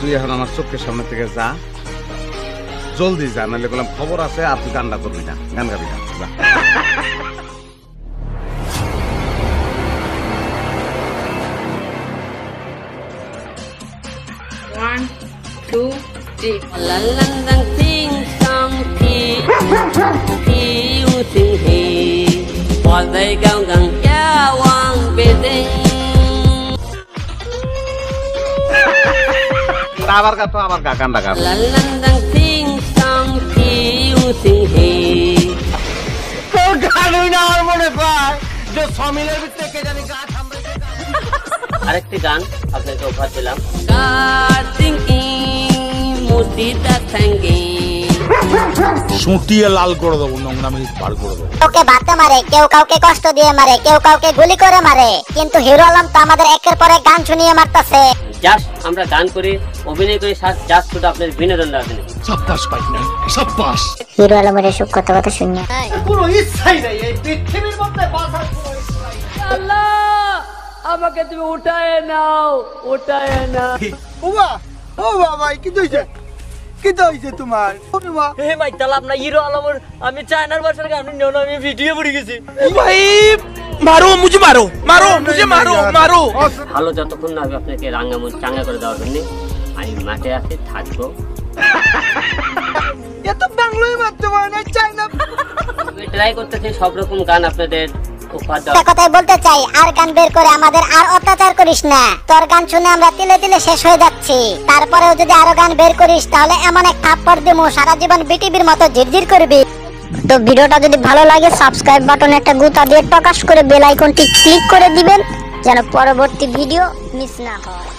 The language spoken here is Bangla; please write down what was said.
তুই এখন আমার চোখের সামনে থেকে যা, জলদি যা, নাহলে বললাম খবর আছে আর তুই গানটা করবি না, গান গাবি না, যা। 1, 2, 3. 啦啦啦，天上天，天有星星，我在刚刚仰望北京。আবার গা তো আবার গা, গানটা গা। 啦啦啦，天上天有星星。 গানই না আমার মনে পায় যে সমিলের ভিতরে কে জানি গা থামড়াইছে। আরেকটি গান আপনাকে উপহার দিলাম। কার্তিকি মুর্শিদা সঙ্গে সুটিয়ে লাল করে দেবো, নোংরামি বার করে দেবো। কাউকে ভাতে মারে, কেউ কাউকে কষ্ট দিয়ে মারে, কেউ কাউকে গুলি করে মারে, কিন্তু হিরো আলম তো আমাদের একের পর এক গান শুনিয়ে মারতাছে। জাস্ট আমরা গান করি, অভিনয় করি, জাস্ট শুধু আপনার বিনোদন দেওয়ার জন্য। সাব্বাস ভাই, সাব্বাস। হিরো আলমের এসব কথা কথা শুনিয়ে কোনো ইচ্ছাই নাই এই পৃথিবীর মধ্যে বাঁচার কোনো ইচ্ছা নাই। আল্লাহ আমাকে তুমি উঠায় নাও, উঠায় নাও। ও বাবা কি হইছে, কি হইছে তোমার? ও বাবা হে ভাই তাহলে আপনার হিরো আলমের আমি চায়নার ভাষার গান নিও না, আমি ভিডিও পড়ে গেছি। ভাই মারো মুঝে, মারো মারো মুঝে, মারো মারো। ভালো যতক্ষণ না হবে আপনাকে রাঙ্গামুখ চাঙ্গা করে দেওয়ার জন্য আমি মাঠে আছি, থাকবো। এত বাংলায় মারতে পারে না, চাই না। আমি ট্রাই করতেছি সব রকম গান আপনাদের উপহার দেওয়ার। একটা কথাই বলতে চাই, আর গান বের করে আমাদের আর অত্যাচার করিস না। তোর গান শুনে আমরা তিলে তিলে শেষ হয়ে যাচ্ছি, তারপরেও যদি আরো গান বের করিস তাহলে এমন এক থাপ্পড় দিমু সারা জীবন বিটিভির মতো ঝিরঝির করবি। তো ভিডিওটা যদি ভালো লাগে সাবস্ক্রাইব বাটনে একটা গুতা দিয়ে প্রকাশ করে বেল আইকনটি ক্লিক করে দিবেন যেন পরবর্তী ভিডিও মিস না হয়।